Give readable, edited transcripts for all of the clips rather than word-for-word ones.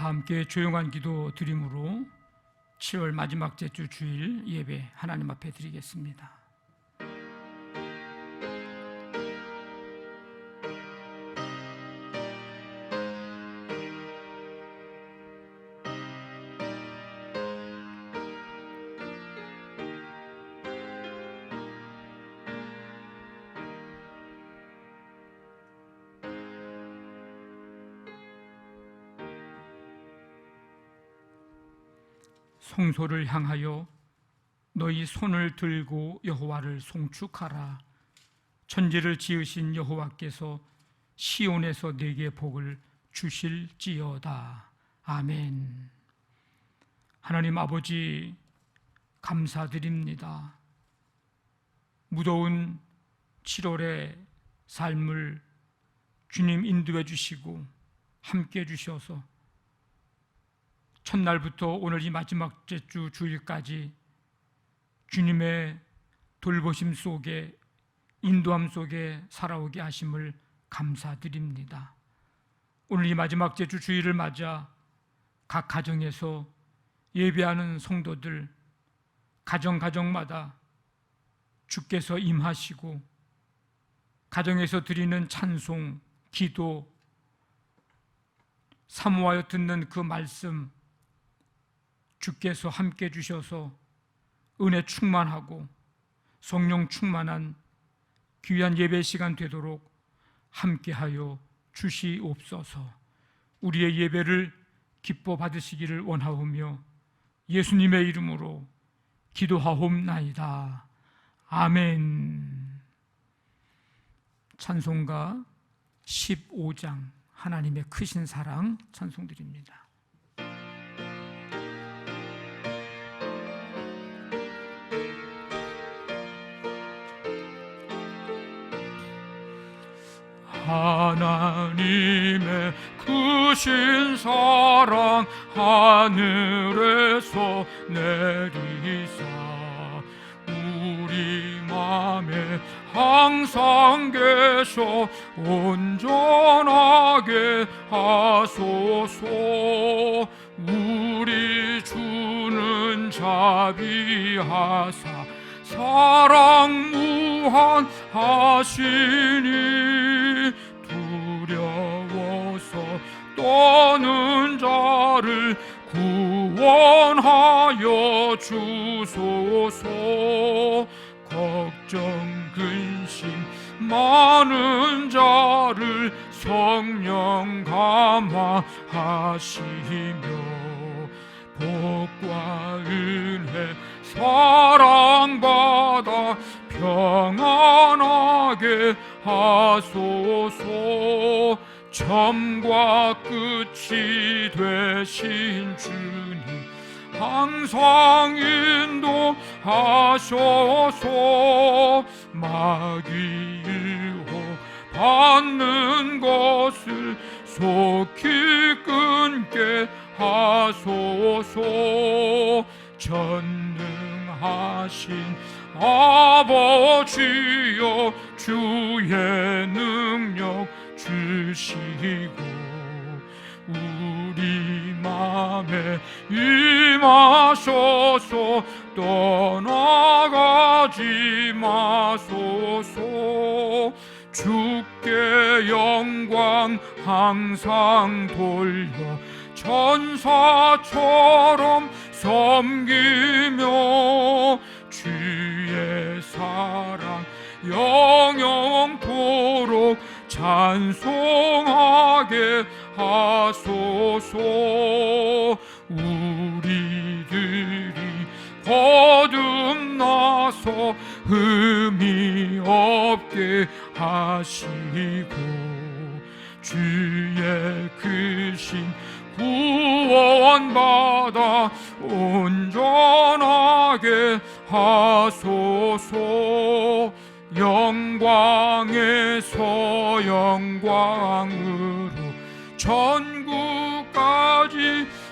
다 함께 조용한 기도 드림으로 7월 마지막 주 주일 예배 하나님 앞에 드리겠습니다. 성소를 향하여 너희 손을 들고 여호와를 송축하라. 천지를 지으신 여호와께서 시온에서 내게 복을 주실지어다. 아멘. 하나님 아버지, 감사드립니다. 무더운 7월의 삶을 주님 인도해 주시고 함께 해 주셔서 첫날부터 오늘 이 마지막 주 주일까지 주님의 돌보심 속에, 인도함 속에 살아오게 하심을 감사드립니다. 오늘 이 마지막 주 주일을 맞아 각 가정에서 예배하는 성도들, 가정마다 주께서 임하시고 가정에서 드리는 찬송, 기도, 사모하여 듣는 그 말씀 주께서 함께 주셔서 은혜 충만하고 성령 충만한 귀한 예배 시간 되도록 함께하여 주시옵소서. 우리의 예배를 기뻐 받으시기를 원하오며 예수님의 이름으로 기도하옵나이다. 아멘. 찬송가 15장 하나님의 크신 사랑 찬송드립니다. 하나님의 크신 사랑 하늘에서 내리사 우리 맘에 항상 계셔 온전하게 하소서. 우리 주는 자비하사 사랑 무한하시니 두려워서 떠는 자를 구원하여 주소서. 걱정 근심 많은 자를 성령 감화하시며 복과 은혜 사랑받아 평안하게 하소서. 처음과 끝이 되신 주님 항상 인도하셔서 마귀 유혹 받는 것을 속히 끊게 하소서. 전능하신 아버지여 주의 능력 주시고 우리 맘에 임하셔서 떠나가지 마소서. 주께 영광 항상 돌려 천사처럼 섬기며 주의 사랑 영영토록 찬송하게 하소서. 우리들이 거듭나서 흠이 없게 하시고 주의 크신 구원받아 온전하게 하소서. 영광에서 영광으로 천국까지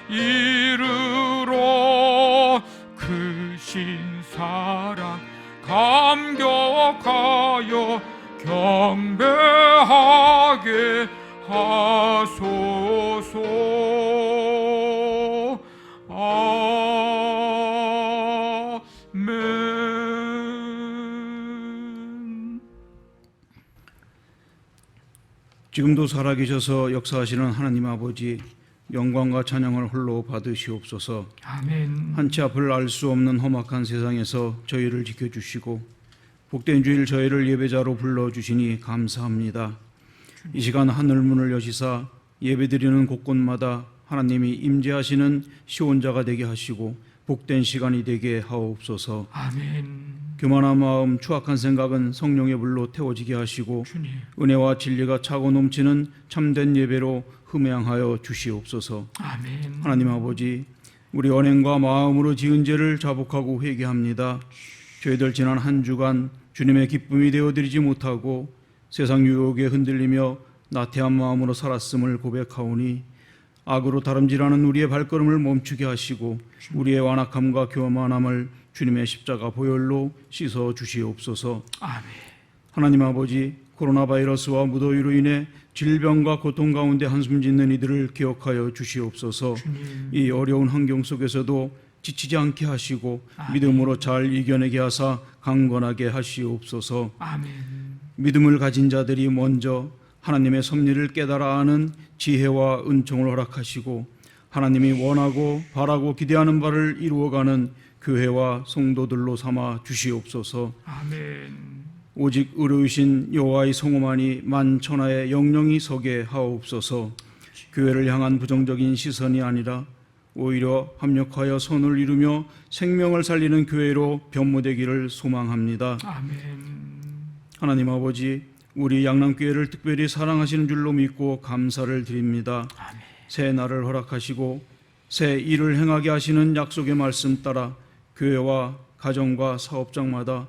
이르러 크신 사랑 감격하여 경배하게 하소서. 지금도 살아계셔서 역사하시는 하나님 아버지, 영광과 찬양을 홀로 받으시옵소서. 아멘. 한치 앞을 알 수 없는 험악한 세상에서 저희를 지켜주시고 복된 주일 저희를 예배자로 불러주시니 감사합니다. 이 시간 하늘문을 여시사 예배드리는 곳곳마다 하나님이 임재하시는 시온자가 되게 하시고 복된 시간이 되게 하옵소서. 아멘. 교만한 마음, 추악한 생각은 성령의 불로 태워지게 하시고 주님. 은혜와 진리가 차고 넘치는 참된 예배로 흠양하여 주시옵소서. 아멘. 하나님 아버지, 우리 언행과 마음으로 지은 죄를 자복하고 회개합니다. 저희들 지난 한 주간 주님의 기쁨이 되어드리지 못하고 세상 유혹에 흔들리며 나태한 마음으로 살았음을 고백하오니 악으로 다름질하는 우리의 발걸음을 멈추게 하시고 우리의 완악함과 교만함을 주님의 십자가 보혈로 씻어 주시옵소서. 아멘. 하나님 아버지, 코로나 바이러스와 무더위로 인해 질병과 고통 가운데 한숨 짓는 이들을 기억하여 주시옵소서. 주님. 이 어려운 환경 속에서도 지치지 않게 하시고 아멘. 믿음으로 잘 이겨내게 하사 강건하게 하시옵소서. 아멘. 믿음을 가진 자들이 먼저 하나님의 섭리를 깨달아 아는 지혜와 은총을 허락하시고 하나님이 원하고 바라고 기대하는 바를 이루어가는 교회와 성도들로 삼아 주시옵소서. 아멘. 오직 의로우신 여호와의 성호만이 만천하의 영영이 서게 하옵소서. 교회를 향한 부정적인 시선이 아니라 오히려 합력하여 선을 이루며 생명을 살리는 교회로 변모되기를 소망합니다. 아멘. 하나님 아버지, 우리 양남교회를 특별히 사랑하시는 줄로 믿고 감사를 드립니다. 아멘. 새 날을 허락하시고 새 일을 행하게 하시는 약속의 말씀 따라 교회와 가정과 사업장마다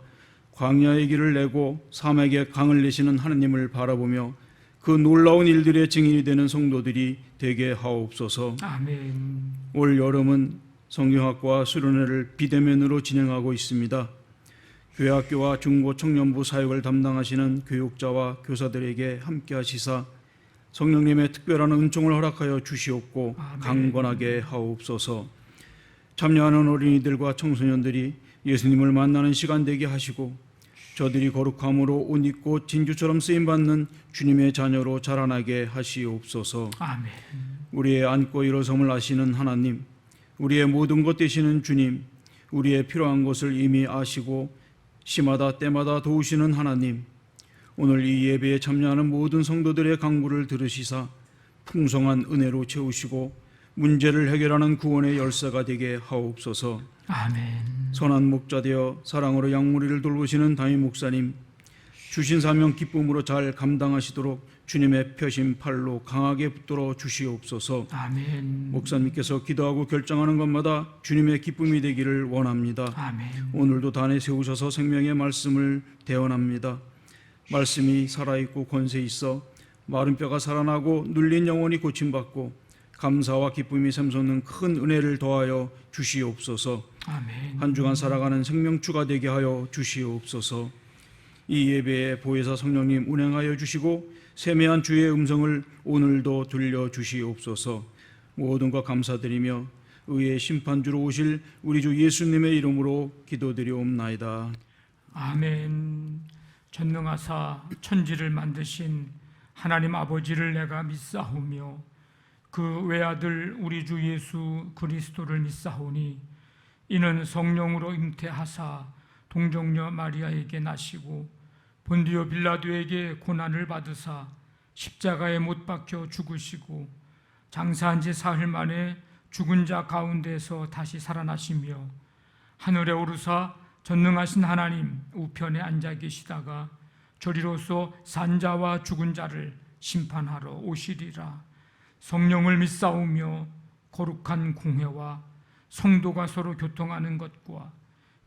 광야의 길을 내고 삶에게 강을 내시는 하나님을 바라보며 그 놀라운 일들의 증인이 되는 성도들이 되게 하옵소서. 아멘. 올 여름은 성경학과 수련회를 비대면으로 진행하고 있습니다. 교회 학교와 중고 청년부 사역을 담당하시는 교육자와 교사들에게 함께 하시사 성령님의 특별한 은총을 허락하여 주시옵고 아멘. 강건하게 하옵소서. 참여하는 어린이들과 청소년들이 예수님을 만나는 시간 되게 하시고 저들이 거룩함으로 옷 입고 진주처럼 쓰임받는 주님의 자녀로 자라나게 하시옵소서. 아멘. 우리의 앉고 일어섬을 아시는 하나님, 우리의 모든 것 되시는 주님, 우리의 필요한 것을 이미 아시고 시마다 때마다 도우시는 하나님, 오늘 이 예배에 참여하는 모든 성도들의 간구를 들으시사 풍성한 은혜로 채우시고 문제를 해결하는 구원의 열쇠가 되게 하옵소서. 아멘. 선한 목자 되어 사랑으로 양무리를 돌보시는 담임 목사님, 주신 사명 기쁨으로 잘 감당하시도록 주님의 펴신 팔로 강하게 붙들어 주시옵소서. 아멘. 목사님께서 기도하고 결정하는 것마다 주님의 기쁨이 되기를 원합니다. 아멘. 오늘도 단에 세우셔서 생명의 말씀을 대언합니다. 말씀이 살아있고 권세 있어 마른 뼈가 살아나고 눌린 영혼이 고침받고 감사와 기쁨이 샘솟는 큰 은혜를 더하여 주시옵소서. 아멘. 한 주간 살아가는 생명추가 되게 하여 주시옵소서. 이 예배에 보혜사 성령님 운행하여 주시고 세미한 주의 음성을 오늘도 들려주시옵소서. 모든 것 감사드리며 의의 심판주로 오실 우리 주 예수님의 이름으로 기도드리옵나이다. 아멘. 전능하사 천지를 만드신 하나님 아버지를 내가 믿사오며 그 외아들 우리 주 예수 그리스도를 믿사오니 이는 성령으로 잉태하사 동정녀 마리아에게 나시고 본디오 빌라도에게 고난을 받으사 십자가에 못 박혀 죽으시고 장사한 지 사흘 만에 죽은 자 가운데서 다시 살아나시며 하늘에 오르사 전능하신 하나님 우편에 앉아 계시다가 저리로서 산자와 죽은 자를 심판하러 오시리라. 성령을 믿사오며 거룩한 공회와 성도가 서로 교통하는 것과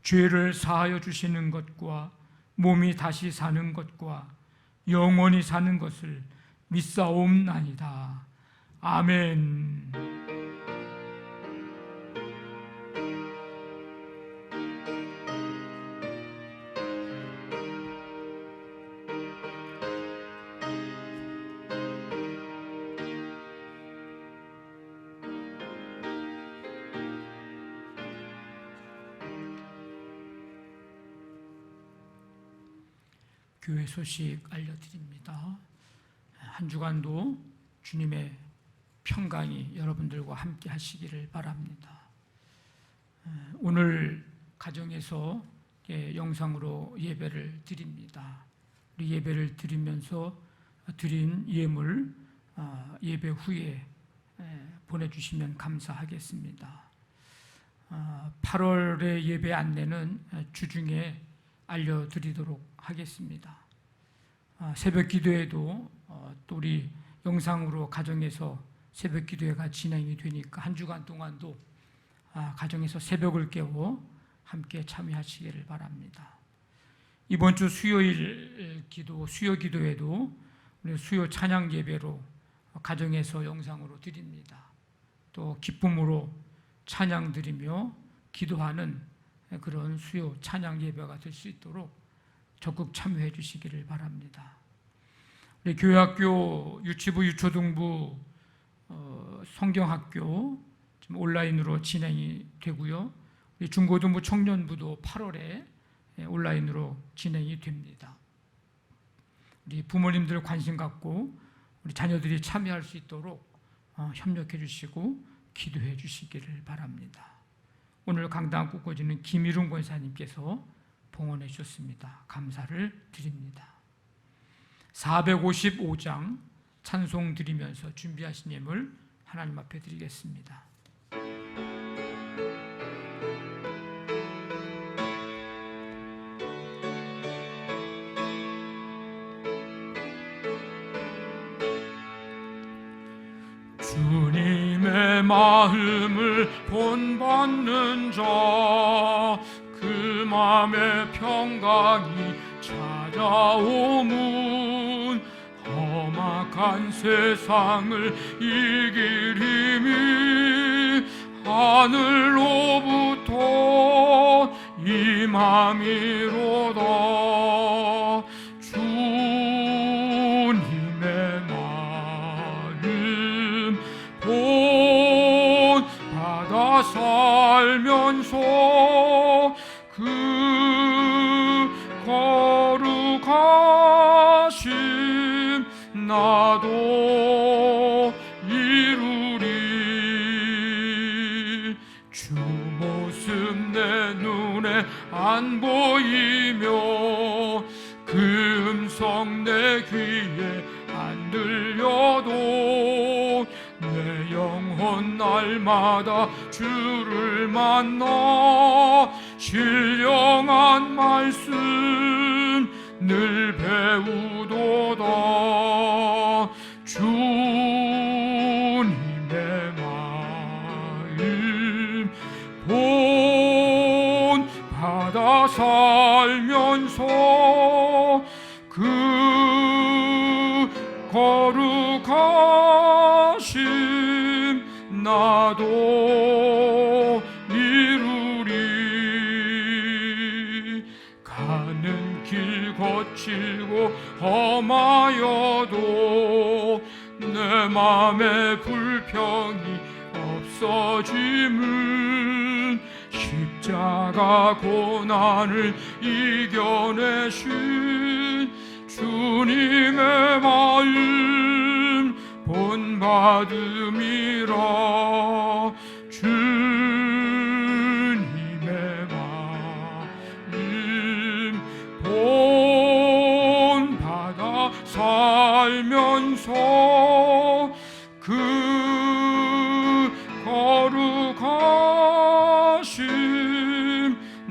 죄를 사하여 주시는 것과 몸이 다시 사는 것과 영원히 사는 것을 믿사옵나이다. 아멘. 교회 소식 알려드립니다. 한 주간도 주님의 평강이 여러분들과 함께 하시기를 바랍니다. 오늘 가정에서 영상으로 예배를 드립니다. 우리 예배를 드리면서 드린 예물 예배 후에 보내주시면 감사하겠습니다. 8월의 예배 안내는 주중에 알려드리도록 하겠습니다. 새벽 기도회도 또 우리 영상으로 가정에서 새벽 기도회가 진행이 되니까 한 주간 동안도 가정에서 새벽을 깨워 함께 참여하시기를 바랍니다. 이번 주 수요일 수요 기도회도 우리 수요 찬양 예배로 가정에서 영상으로 드립니다. 또 기쁨으로 찬양 드리며 기도하는 그런 수요 찬양 예배가 될 수 있도록 적극 참여해 주시기를 바랍니다. 우리 교회학교 유치부 유초등부 성경학교 지금 온라인으로 진행이 되고요. 우리 중고등부 청년부도 8월에 온라인으로 진행이 됩니다. 우리 부모님들 관심 갖고 우리 자녀들이 참여할 수 있도록 협력해 주시고 기도해 주시기를 바랍니다. 오늘 강단 꾸꿔지는 김일웅 권사님께서 봉헌해 주셨습니다. 감사를 드립니다. 455장 찬송 드리면서 준비하신 예물 하나님 앞에 드리겠습니다. 주님의 마음을 본받는 자, 그 마음의 평강이 찾아오문 험악한 세상을 이길 힘이 하늘로부터 임함이로다. 주님의 마음 본받아 살면서 그 거룩하심 나도 이루리. 주 모습 내 눈에 안 보이며 그 음성 내 귀에 안 들려도 내 영혼 날마다 주를 만나 신령한 말씀 늘 배우도다. 주님의 마음 본받아 살면서 그 거룩하심 나도 이루리. 가는 길 거칠고 험하여도 내 맘에 불평이 없어짐은 십자가 고난을 이겨내신 주님의 마음 본받음이라. 주님의 마음 본받아 살면서 그 거룩하심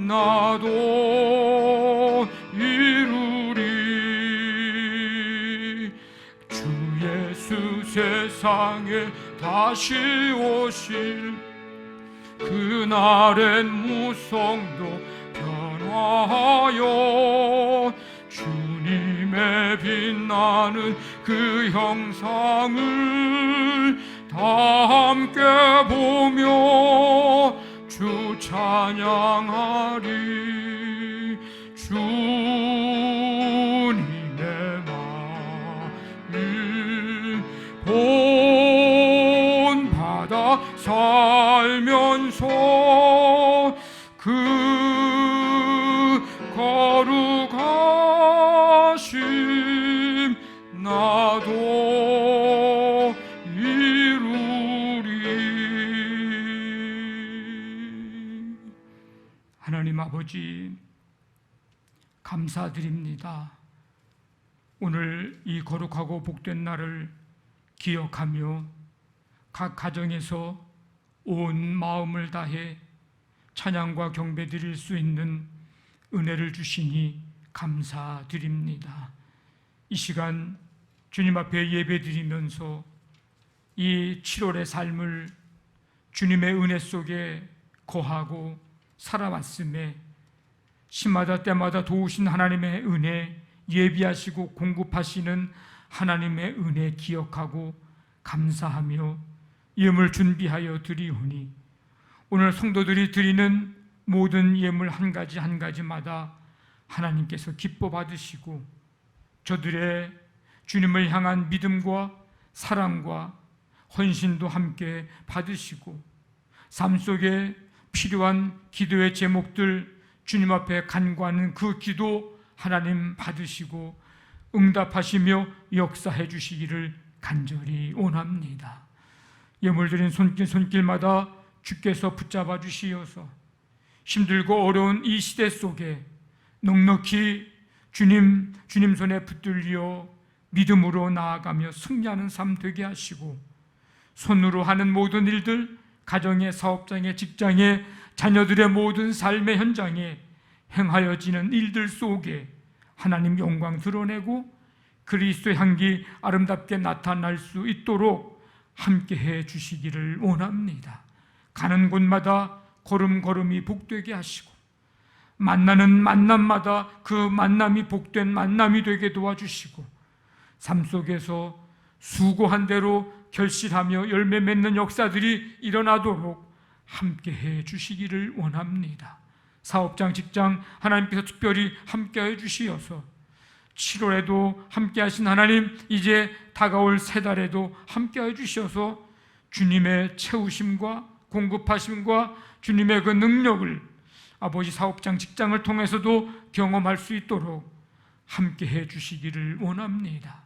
나도 이루리. 주 예수 세상에 다시 오실 그날엔 무성도 변화하여 주님의 빛나는 그 형상을 다 함께 보며 주 찬양하리. 주님의 마음 본받아 살면서 그 거룩하심 나도 아버지, 감사드립니다. 오늘 이 거룩하고 복된 날을 기억하며 각 가정에서 온 마음을 다해 찬양과 경배 드릴 수 있는 은혜를 주시니 감사드립니다. 이 시간 주님 앞에 예배 드리면서 이 7월의 삶을 주님의 은혜 속에 거하고 살아왔음에 시마다 때마다 도우신 하나님의 은혜, 예비하시고 공급하시는 하나님의 은혜 기억하고 감사하며 예물 준비하여 드리오니 오늘 성도들이 드리는 모든 예물 한 가지 한 가지마다 하나님께서 기뻐 받으시고 저들의 주님을 향한 믿음과 사랑과 헌신도 함께 받으시고 삶 속에 필요한 기도의 제목들 주님 앞에 간구하는 그 기도 하나님 받으시고 응답하시며 역사해 주시기를 간절히 원합니다. 예물 드린 손길마다 주께서 붙잡아 주시어서 힘들고 어려운 이 시대 속에 넉넉히 주님 손에 붙들려 믿음으로 나아가며 승리하는 삶 되게 하시고 손으로 하는 모든 일들, 가정의 사업장에 직장에 자녀들의 모든 삶의 현장에 행하여지는 일들 속에 하나님 영광 드러내고 그리스도의 향기 아름답게 나타날 수 있도록 함께해 주시기를 원합니다. 가는 곳마다 걸음걸음이 복되게 하시고 만나는 만남마다 그 만남이 복된 만남이 되게 도와주시고 삶 속에서 수고한 대로 결실하며 열매 맺는 역사들이 일어나도록 함께해 주시기를 원합니다. 사업장, 직장 하나님께서 특별히 함께해 주시어서 7월에도 함께하신 하나님, 이제 다가올 새 달에도 함께해 주셔서 주님의 채우심과 공급하심과 주님의 그 능력을 아버지 사업장, 직장을 통해서도 경험할 수 있도록 함께해 주시기를 원합니다.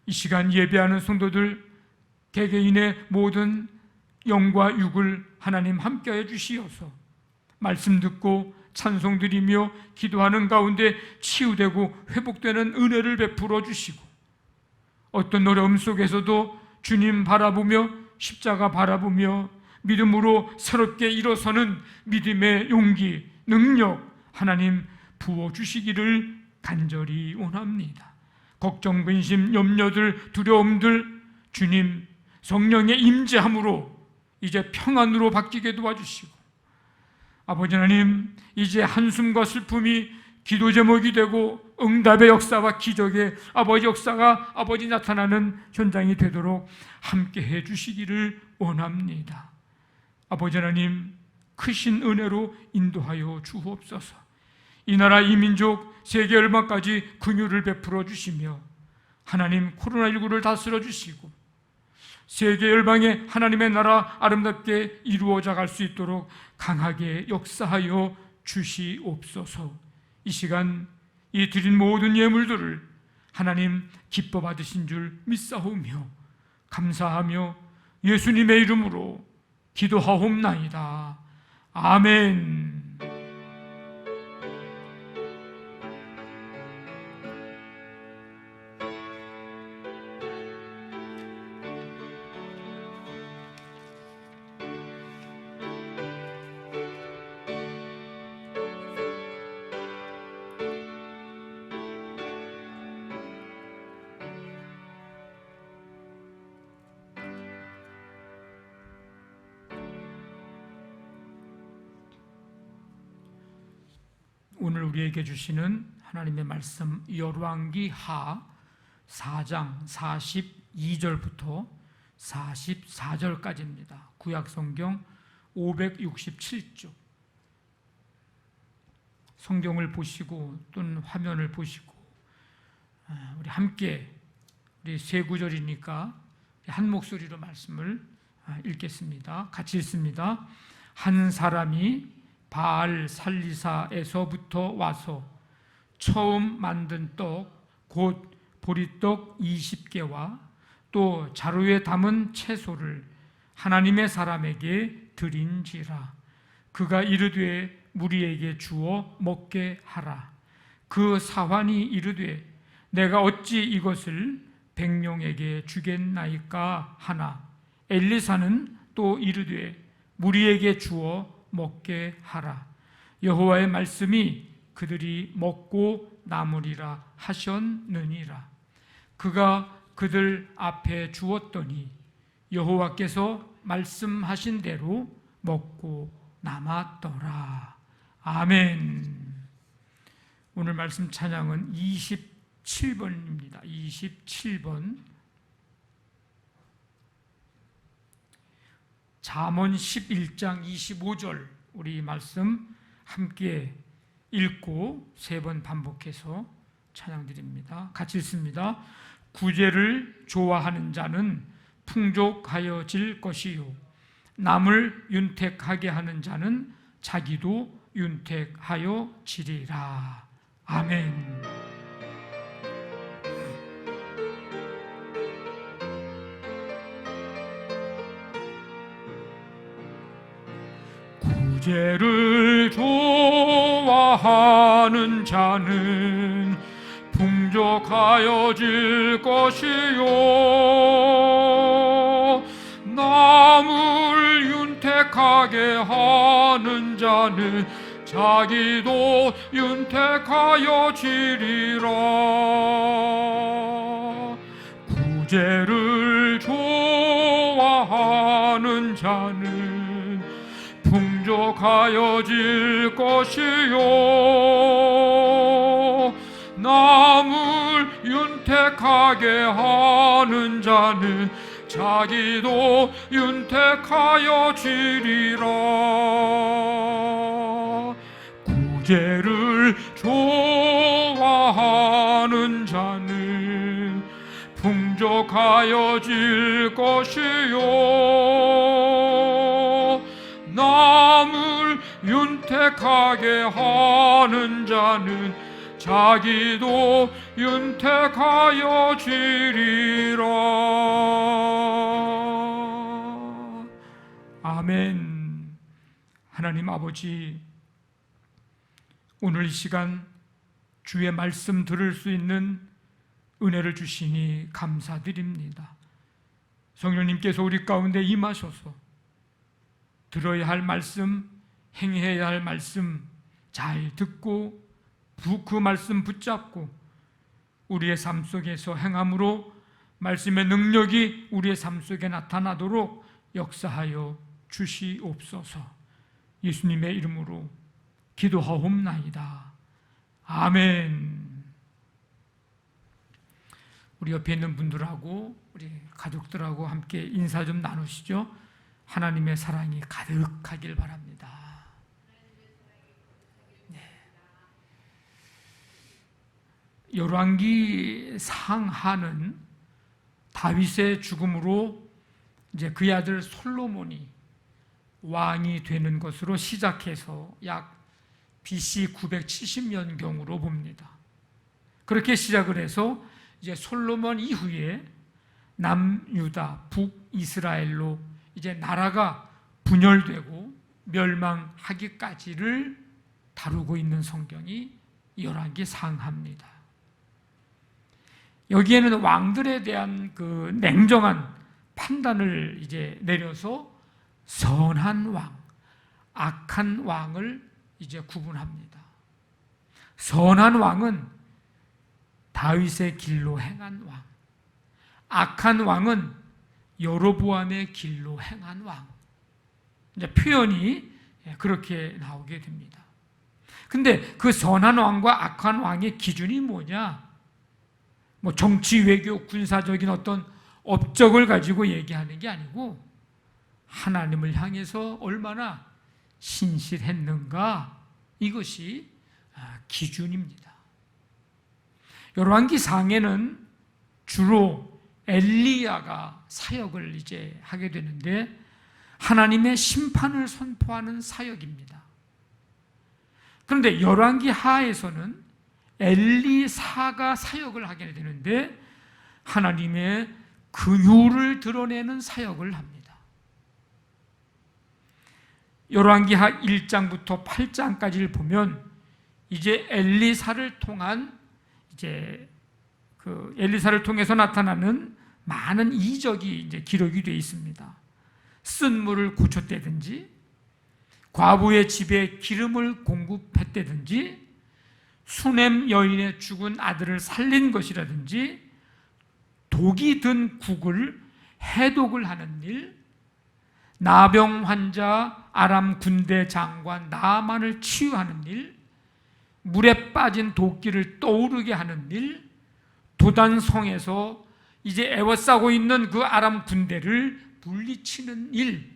이 시간 예배하는 성도들 개개인의 모든 영과 육을 하나님 함께해 주시어서 말씀 듣고 찬송 드리며 기도하는 가운데 치유되고 회복되는 은혜를 베풀어 주시고 어떤 어려움 속에서도 주님 바라보며 십자가 바라보며 믿음으로 새롭게 일어서는 믿음의 용기, 능력 하나님 부어주시기를 간절히 원합니다. 걱정, 근심, 염려들, 두려움들 주님 성령의 임재함으로 이제 평안으로 바뀌게 도와주시고 아버지 하나님, 이제 한숨과 슬픔이 기도 제목이 되고 응답의 역사와 기적의 아버지 역사가 아버지 나타나는 현장이 되도록 함께해 주시기를 원합니다. 아버지 하나님, 크신 은혜로 인도하여 주옵소서. 이 나라 이 민족 세계 열방까지 긍휼을 베풀어 주시며 하나님 코로나19를 다스려 주시고 세계 열방에 하나님의 나라 아름답게 이루어져 갈 수 있도록 강하게 역사하여 주시옵소서. 이 시간 이 드린 모든 예물들을 하나님 기뻐 받으신 줄 믿사오며 감사하며 예수님의 이름으로 기도하옵나이다. 아멘. 오늘 우리에게 주시는 하나님의 말씀 열왕기하 4장 42절부터 44절까지입니다. 구약성경 567쪽. 성경을 보시고 또는 화면을 보시고 우리 함께 우리 세 구절이니까 한 목소리로 말씀을 읽겠습니다. 같이 읽습니다. 한 사람이 바알 살리사에서부터 와서 처음 만든 떡 곧 보리떡 20개와 또 자루에 담은 채소를 하나님의 사람에게 드린지라. 그가 이르되 무리에게 주어 먹게 하라. 그 사환이 이르되 내가 어찌 이것을 백명에게 주겠나이까 하나 엘리사는 또 이르되 무리에게 주어 먹게 하라. 여호와의 말씀이 그들이 먹고 남으리라 하셨느니라. 그가 그들 앞에 주었더니 여호와께서 말씀하신 대로 먹고 남았더라. 아멘. 오늘 말씀 찬양은 27번입니다. 27번. 잠언 11장 25절 우리 말씀 함께 읽고 세 번 반복해서 찬양드립니다. 같이 읽습니다. 구제를 좋아하는 자는 풍족하여질 것이요 남을 윤택하게 하는 자는 자기도 윤택하여지리라. 아멘. 구제를 좋아하는 자는 풍족하여질 것이요 남을 윤택하게 하는 자는 자기도 윤택하여지리라. 구제를 좋아하는 자는 풍족하여질 것이요 남을 윤택하게 하는 자는 자기도 윤택하여지리라. 구제를 좋아하는 자는 풍족하여질 것이요 남을 윤택하게 하는 자는 자기도 윤택하여지리라. 아멘. 하나님 아버지, 오늘 이 시간 주의 말씀 들을 수 있는 은혜를 주시니 감사드립니다. 성령님께서 우리 가운데 임하셔서 들어야 할 말씀, 행해야 할 말씀 잘 듣고 그 말씀 붙잡고 우리의 삶 속에서 행함으로 말씀의 능력이 우리의 삶 속에 나타나도록 역사하여 주시옵소서. 예수님의 이름으로 기도하옵나이다. 아멘. 우리 옆에 있는 분들하고 우리 가족들하고 함께 인사 좀 나누시죠. 하나님의 사랑이 가득하길 바랍니다. 네. 열왕기 상하는 다윗의 죽음으로 이제 그의 아들 솔로몬이 왕이 되는 것으로 시작해서 약 BC 970년경으로 봅니다. 그렇게 시작을 해서 이제 솔로몬 이후에 남유다, 북이스라엘로 이제 나라가 분열되고 멸망하기까지를 다루고 있는 성경이 열왕기 상하입니다. 여기에는 왕들에 대한 그 냉정한 판단을 이제 내려서 선한 왕, 악한 왕을 이제 구분합니다. 선한 왕은 다윗의 길로 행한 왕, 악한 왕은 여로보암의 길로 행한 왕. 이제 표현이 그렇게 나오게 됩니다. 근데 그 선한 왕과 악한 왕의 기준이 뭐냐? 뭐 정치, 외교, 군사적인 어떤 업적을 가지고 얘기하는 게 아니고 하나님을 향해서 얼마나 신실했는가, 이것이 기준입니다. 열왕기 상에는 주로 엘리야가 사역을 이제 하게 되는데 하나님의 심판을 선포하는 사역입니다. 그런데 열왕기 하에서는 엘리사가 사역을 하게 되는데 하나님의 긍휼을 드러내는 사역을 합니다. 열왕기하 1장부터 8장까지를 보면 이제 엘리사를 통한 엘리사를 통해서 나타나는 많은 이적이 이제 기록이 되어 있습니다. 쓴 물을 고쳤다든지, 과부의 집에 기름을 공급했다든지, 수넴 여인의 죽은 아들을 살린 것이라든지, 독이 든 국을 해독을 하는 일, 나병 환자 아람 군대 장관 나만을 치유하는 일, 물에 빠진 도끼를 떠오르게 하는 일, 도단성에서 이제 애워싸고 있는 그 아람 군대를 물리치는 일,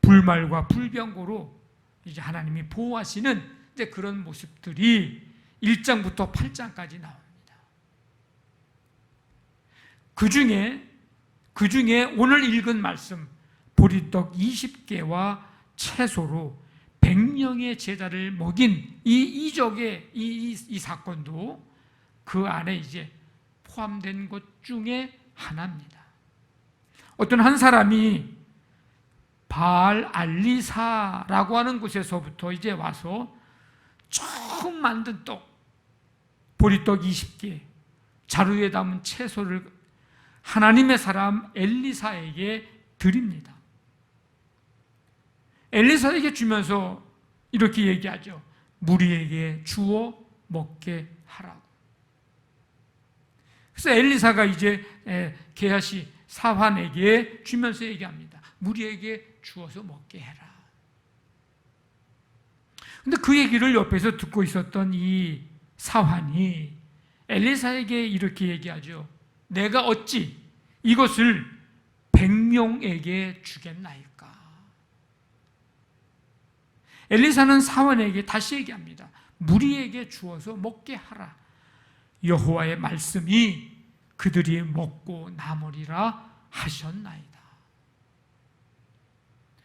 불말과 불병거로 이제 하나님이 보호하시는 이제 그런 모습들이 1장부터 8장까지 나옵니다. 그 중에 오늘 읽은 말씀, 보리떡 20개와 채소로 100명의 제자를 먹인 이 이적의 이 사건도 그 안에 이제 포함된 것 중에 하나입니다. 어떤 한 사람이 바알 알리사라고 하는 곳에서부터 이제 와서 처음 만든 떡, 보리떡 20개, 자루에 담은 채소를 하나님의 사람 엘리사에게 드립니다. 엘리사에게 주면서 이렇게 얘기하죠. 무리에게 주어 먹게 하라고. 그래서 엘리사가 이제 게하시 사환에게 주면서 얘기합니다. 무리에게 주어서 먹게 해라. 근데 그 얘기를 옆에서 듣고 있었던 이 사환이 엘리사에게 이렇게 얘기하죠. 내가 어찌 이것을 100명에게 주겠나이까. 엘리사는 사환에게 다시 얘기합니다. 무리에게 주어서 먹게 하라. 여호와의 말씀이 그들이 먹고 남으리라 하셨나이다.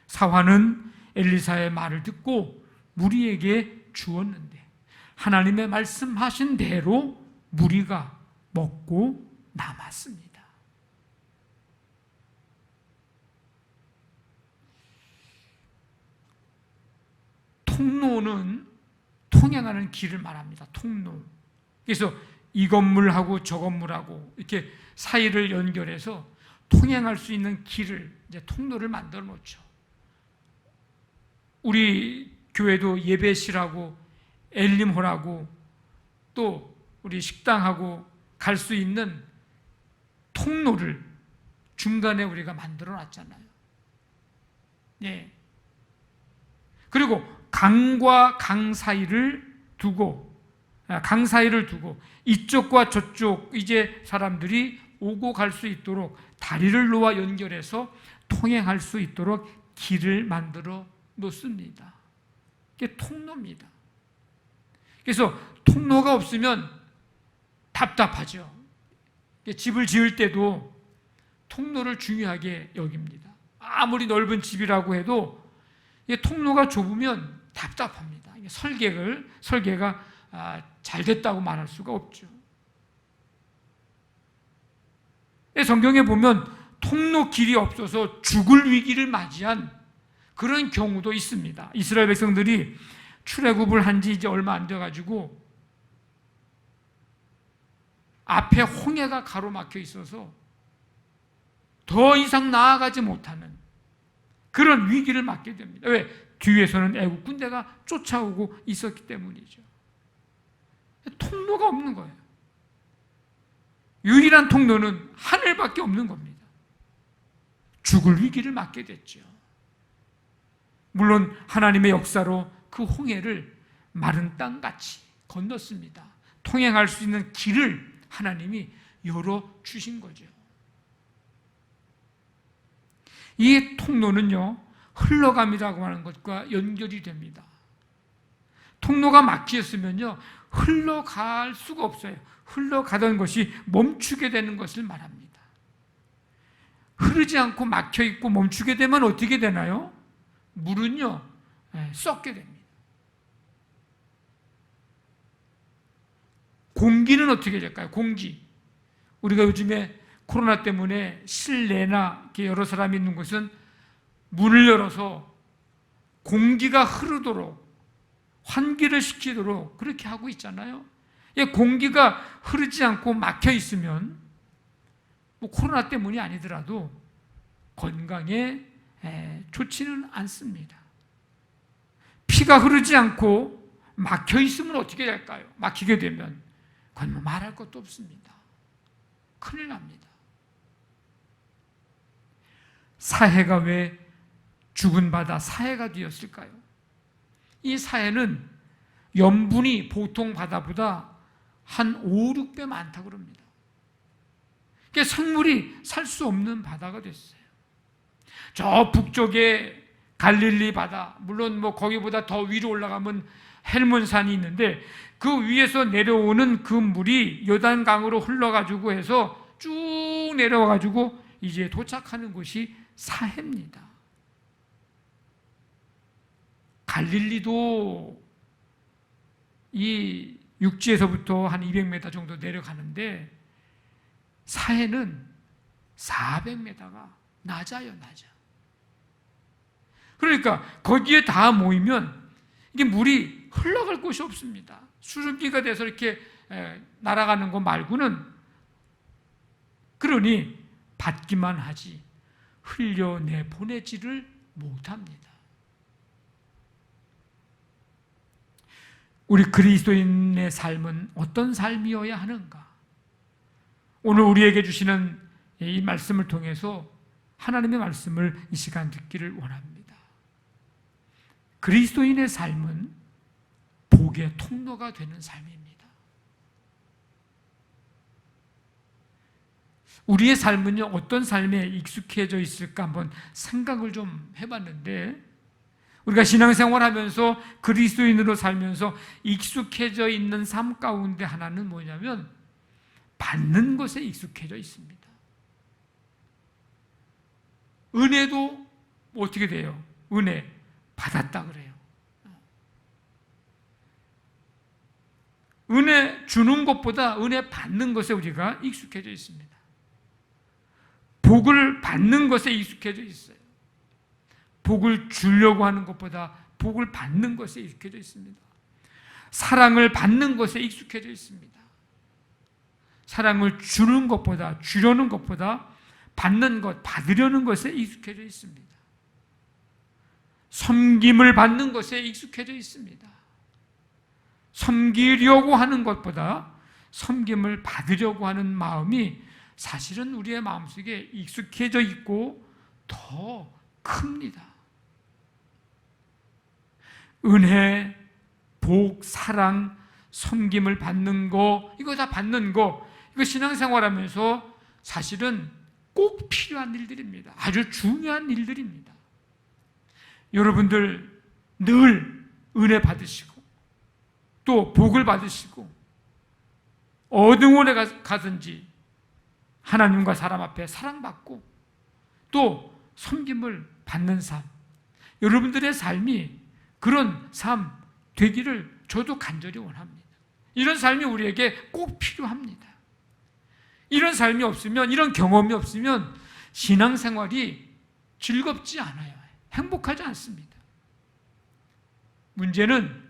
사환은 엘리사의 말을 듣고 무리에게 주었는데 하나님의 말씀하신 대로 무리가 먹고 남았습니다. 통로는 통행하는 길을 말합니다. 통로. 그래서 이 건물하고 저 건물하고 이렇게 사이를 연결해서 통행할 수 있는 길을, 이제 통로를 만들어 놓죠. 우리 교회도 예배실하고 엘림홀하고 또 우리 식당하고 갈 수 있는 통로를 중간에 우리가 만들어 놨잖아요. 예. 그리고 강과 강 사이를 두고 이쪽과 저쪽 이제 사람들이 오고 갈 수 있도록 다리를 놓아 연결해서 통행할 수 있도록 길을 만들어 놓습니다. 이게 통로입니다. 그래서 통로가 없으면 답답하죠. 집을 지을 때도 통로를 중요하게 여깁니다. 아무리 넓은 집이라고 해도 통로가 좁으면 답답합니다. 설계가 잘 됐다고 말할 수가 없죠. 성경에 보면 통로 길이 없어서 죽을 위기를 맞이한 그런 경우도 있습니다. 이스라엘 백성들이 출애굽을 한 지 이제 얼마 안 돼가지고 앞에 홍해가 가로막혀 있어서 더 이상 나아가지 못하는 그런 위기를 맞게 됩니다. 왜? 뒤에서는 애국 군대가 쫓아오고 있었기 때문이죠. 통로가 없는 거예요. 유일한 통로는 하늘밖에 없는 겁니다. 죽을 위기를 맞게 됐죠. 물론 하나님의 역사로 그 홍해를 마른 땅같이 건넜습니다. 통행할 수 있는 길을 하나님이 열어주신 거죠. 이 통로는요, 흘러감이라고 하는 것과 연결이 됩니다. 통로가 막혔으면요, 흘러갈 수가 없어요. 흘러가던 것이 멈추게 되는 것을 말합니다. 흐르지 않고 막혀있고 멈추게 되면 어떻게 되나요? 물은요, 썩게 됩니다. 공기는 어떻게 될까요? 공기. 우리가 요즘에 코로나 때문에 실내나 여러 사람이 있는 곳은 문을 열어서 공기가 흐르도록 환기를 시키도록 그렇게 하고 있잖아요. 공기가 흐르지 않고 막혀 있으면 뭐 코로나 때문이 아니더라도 건강에 좋지는 않습니다. 피가 흐르지 않고 막혀 있으면 어떻게 될까요? 막히게 되면 그건 뭐 말할 것도 없습니다. 큰일 납니다. 사해가 왜 죽은 바다 사해가 되었을까요? 이 사해는 염분이 보통 바다보다 한 5, 6배 많다고 그럽니다. 그러니까 생물이 살 수 없는 바다가 됐어요. 저 북쪽에 갈릴리 바다, 물론 뭐 거기보다 더 위로 올라가면 헬몬산이 있는데 그 위에서 내려오는 그 물이 요단강으로 흘러가지고 해서 쭉 내려와가지고 이제 도착하는 곳이 사해입니다. 갈릴리도 이 육지에서부터 한 200m 정도 내려가는데 사해는 400m가 낮아요, 낮아. 그러니까 거기에 다 모이면 이게 물이 흘러갈 곳이 없습니다. 수증기가 돼서 이렇게 날아가는 거 말고는, 그러니 받기만 하지 흘려내 보내지를 못합니다. 우리 그리스도인의 삶은 어떤 삶이어야 하는가? 오늘 우리에게 주시는 이 말씀을 통해서 하나님의 말씀을 이 시간 듣기를 원합니다. 그리스도인의 삶은 복의 통로가 되는 삶입니다. 우리의 삶은요, 어떤 삶에 익숙해져 있을까 한번 생각을 좀 해봤는데, 우리가 신앙생활하면서 그리스도인으로 살면서 익숙해져 있는 삶 가운데 하나는 뭐냐면 받는 것에 익숙해져 있습니다. 은혜도 어떻게 돼요? 은혜 받았다 그래요. 은혜 주는 것보다 은혜 받는 것에 우리가 익숙해져 있습니다. 복을 받는 것에 익숙해져 있어요. 복을 주려고 하는 것보다 복을 받는 것에 익숙해져 있습니다. 사랑을 받는 것에 익숙해져 있습니다. 사랑을 주는 것보다, 주려는 것보다 받는 것, 받으려는 것에 익숙해져 있습니다. 섬김을 받는 것에 익숙해져 있습니다. 섬기려고 하는 것보다 섬김을 받으려고 하는 마음이 사실은 우리의 마음속에 익숙해져 있고 더 큽니다. 은혜, 복, 사랑, 섬김을 받는 거, 이거 다 받는 거, 이거 신앙생활하면서 사실은 꼭 필요한 일들입니다. 아주 중요한 일들입니다. 여러분들 늘 은혜 받으시고 또 복을 받으시고 어느 곳에 가든지 하나님과 사람 앞에 사랑받고 또 섬김을 받는 삶, 여러분들의 삶이 그런 삶 되기를 저도 간절히 원합니다. 이런 삶이 우리에게 꼭 필요합니다. 이런 삶이 없으면, 이런 경험이 없으면 신앙생활이 즐겁지 않아요. 행복하지 않습니다. 문제는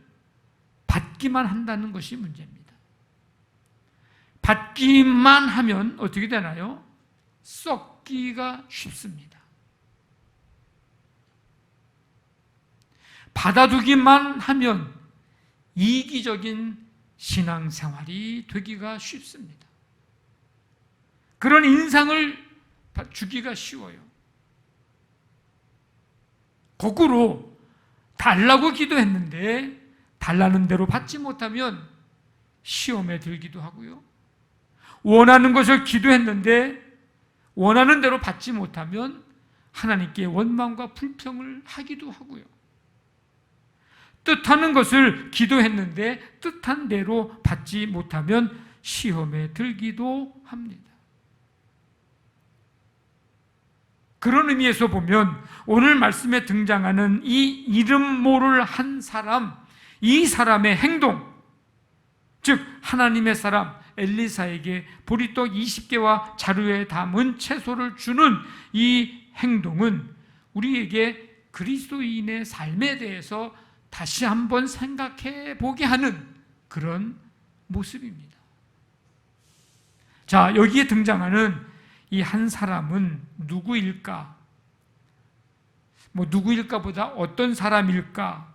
받기만 한다는 것이 문제입니다. 받기만 하면 어떻게 되나요? 썩기가 쉽습니다. 받아두기만 하면 이기적인 신앙생활이 되기가 쉽습니다. 그런 인상을 주기가 쉬워요. 거꾸로 달라고 기도했는데 달라는 대로 받지 못하면 시험에 들기도 하고요. 원하는 것을 기도했는데 원하는 대로 받지 못하면 하나님께 원망과 불평을 하기도 하고요. 뜻하는 것을 기도했는데 뜻한 대로 받지 못하면 시험에 들기도 합니다. 그런 의미에서 보면 오늘 말씀에 등장하는 이 이름 모를 한 사람, 이 사람의 행동, 즉 하나님의 사람 엘리사에게 보리떡 20개와 자루에 담은 채소를 주는 이 행동은 우리에게 그리스도인의 삶에 대해서 다시 한번 생각해 보게 하는 그런 모습입니다. 자, 여기에 등장하는 이 한 사람은 누구일까? 누구일까보다 어떤 사람일까?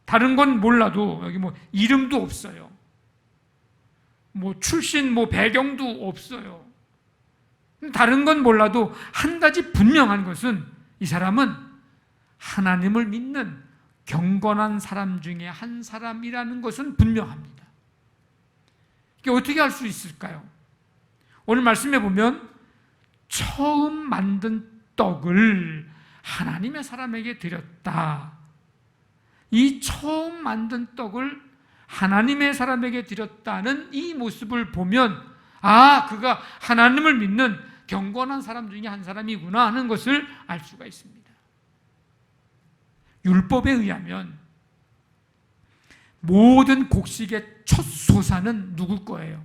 다른 건 몰라도 여기 이름도 없어요. 출신 배경도 없어요. 다른 건 몰라도 한 가지 분명한 것은 이 사람은 하나님을 믿는 경건한 사람 중에 한 사람이라는 것은 분명합니다. 이게 어떻게 알 수 있을까요? 오늘 말씀해 보면 처음 만든 떡을 하나님의 사람에게 드렸다. 이 처음 만든 떡을 하나님의 사람에게 드렸다는 이 모습을 보면 그가 하나님을 믿는 경건한 사람 중에 한 사람이구나 하는 것을 알 수가 있습니다. 율법에 의하면 모든 곡식의 첫 소사는 누구 거예요?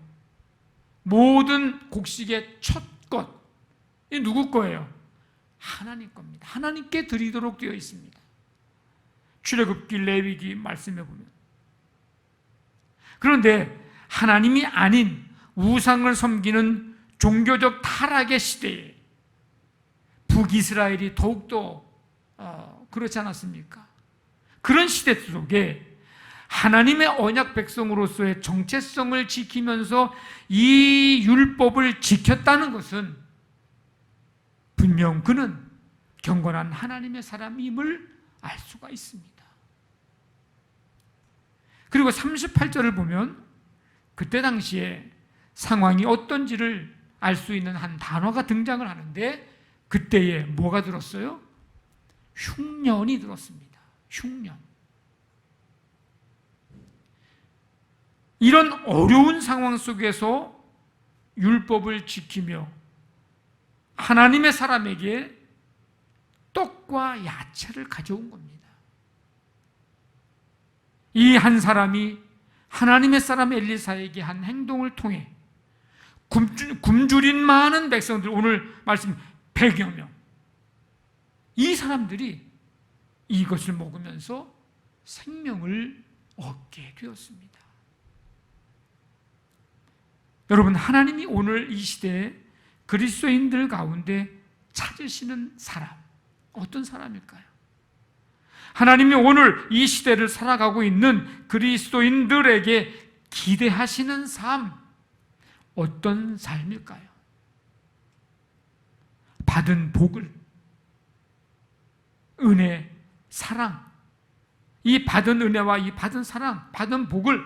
모든 곡식의 첫 것, 이 누구 거예요? 하나님 겁니다. 하나님께 드리도록 되어 있습니다. 출애굽기, 레위기 말씀해 보면. 그런데 하나님이 아닌 우상을 섬기는 종교적 타락의 시대에 북이스라엘이 더욱더 그렇지 않았습니까? 그런 시대 속에 하나님의 언약 백성으로서의 정체성을 지키면서 이 율법을 지켰다는 것은 분명 그는 경건한 하나님의 사람임을 알 수가 있습니다. 그리고 38절을 보면 그때 당시에 상황이 어떤지를 알 수 있는 한 단어가 등장을 하는데 그때에 뭐가 들었어요? 흉년이 들었습니다. 흉년. 이런 어려운 상황 속에서 율법을 지키며 하나님의 사람에게 떡과 야채를 가져온 겁니다. 이 한 사람이 하나님의 사람 엘리사에게 한 행동을 통해 굶주린 많은 백성들, 오늘 말씀 100여 명, 이 사람들이 이것을 먹으면서 생명을 얻게 되었습니다. 여러분, 하나님이 오늘 이 시대에 그리스도인들 가운데 찾으시는 사람, 어떤 사람일까요? 하나님이 오늘 이 시대를 살아가고 있는 그리스도인들에게 기대하시는 삶, 어떤 삶일까요? 받은 복을, 은혜, 사랑, 이 받은 은혜와 이 받은 사랑, 받은 복을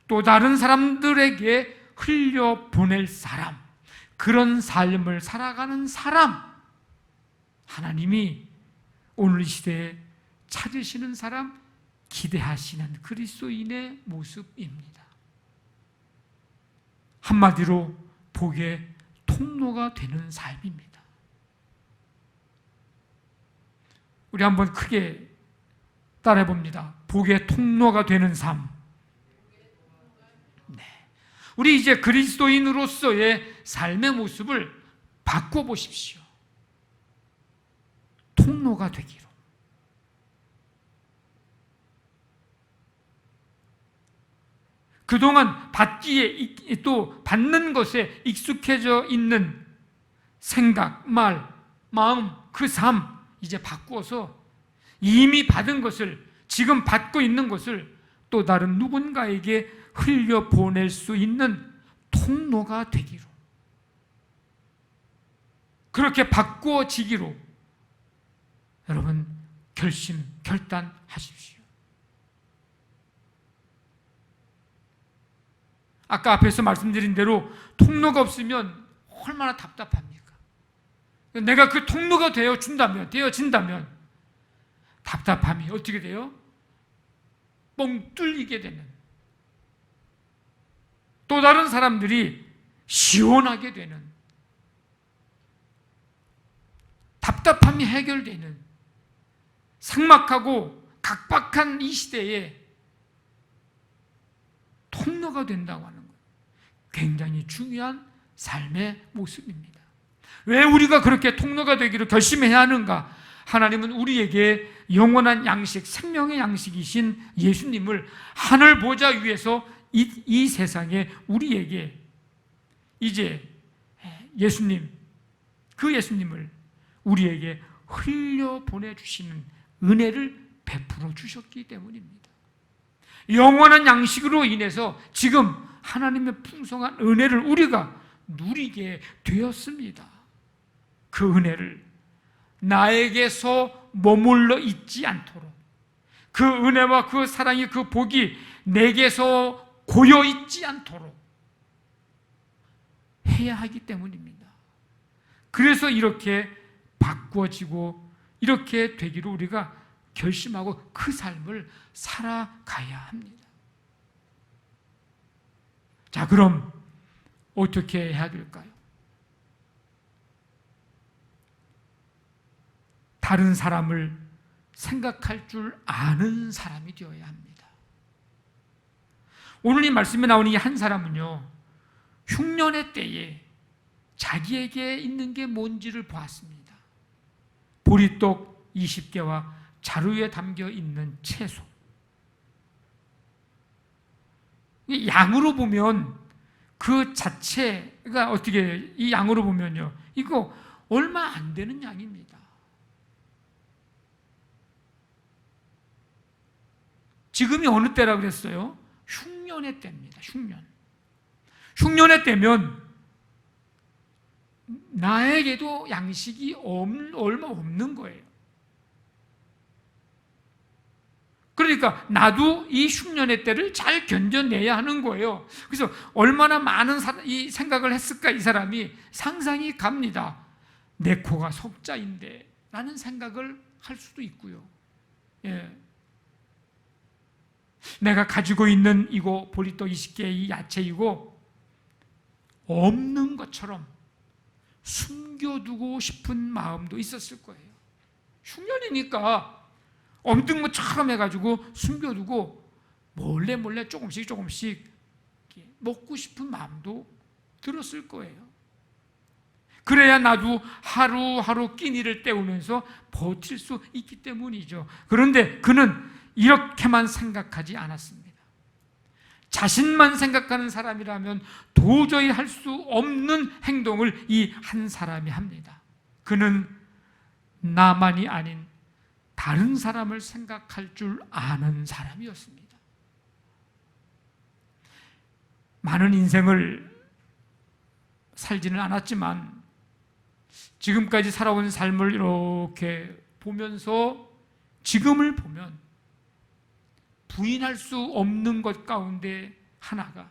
또 다른 사람들에게 흘려보낼 사람, 그런 삶을 살아가는 사람, 하나님이 오늘 이 시대에 찾으시는 사람, 기대하시는 그리스도인의 모습입니다. 한마디로 복의 통로가 되는 삶입니다. 우리 한번 크게 따라해 봅니다. 복의 통로가 되는 삶. 네. 우리 이제 그리스도인으로서의 삶의 모습을 바꿔보십시오. 통로가 되기로. 그동안 받기에 또 받는 것에 익숙해져 있는 생각, 말, 마음, 그 삶 이제 바꾸어서 이미 받은 것을, 지금 받고 있는 것을 또 다른 누군가에게 흘려보낼 수 있는 통로가 되기로, 그렇게 바꾸어지기로 여러분 결심, 결단하십시오. 아까 앞에서 말씀드린 대로 통로가 없으면 얼마나 답답합니까? 내가 그 통로가 되어진다면 답답함이 어떻게 돼요? 뻥 뚫리게 되는, 또 다른 사람들이 시원하게 되는, 답답함이 해결되는, 삭막하고 각박한 이 시대에 통로가 된다고 하는 거예요. 굉장히 중요한 삶의 모습입니다. 왜 우리가 그렇게 통로가 되기로 결심해야 하는가? 하나님은 우리에게 영원한 양식, 생명의 양식이신 예수님을 하늘 보좌 위에서 이 세상에 우리에게 이제 예수님, 그 예수님을 우리에게 흘려 보내주시는 은혜를 베풀어 주셨기 때문입니다. 영원한 양식으로 인해서 지금 하나님의 풍성한 은혜를 우리가 누리게 되었습니다. 그 은혜를 나에게서 머물러 있지 않도록, 그 은혜와 그 사랑이, 그 복이 내게서 고여 있지 않도록 해야 하기 때문입니다. 그래서 이렇게 바꾸어지고 이렇게 되기를 우리가 결심하고 그 삶을 살아가야 합니다. 자, 그럼 어떻게 해야 될까요? 다른 사람을 생각할 줄 아는 사람이 되어야 합니다. 오늘 이 말씀에 나오는 이 한 사람은요, 흉년의 때에 자기에게 있는 게 뭔지를 보았습니다. 보리떡 20개와 자루에 담겨 있는 채소. 양으로 보면 그 자체가 어떻게, 이 양으로 보면요, 이거 얼마 안 되는 양입니다. 지금이 어느 때라 그랬어요? 흉년의 때입니다. 흉년의 때면 나에게도 양식이 얼마 없는 거예요. 그러니까 나도 이 흉년의 때를 잘 견뎌내야 하는 거예요. 그래서 얼마나 많은 이 생각을 했을까, 이 사람이. 상상이 갑니다. 내 코가 석자인데 라는 생각을 할 수도 있고요. 예. 내가 가지고 있는 이거 보리떡 20개의 이 야채이고 없는 것처럼 숨겨두고 싶은 마음도 있었을 거예요. 흉년이니까 없는 것처럼 해가지고 숨겨두고 몰래 조금씩 먹고 싶은 마음도 들었을 거예요. 그래야 나도 하루하루 끼니를 때우면서 버틸 수 있기 때문이죠. 그런데 그는 이렇게만 생각하지 않았습니다. 자신만 생각하는 사람이라면 도저히 할 수 없는 행동을 이 한 사람이 합니다. 그는 나만이 아닌 다른 사람을 생각할 줄 아는 사람이었습니다. 많은 인생을 살지는 않았지만 지금까지 살아온 삶을 이렇게 보면서 지금을 보면 부인할 수 없는 것 가운데 하나가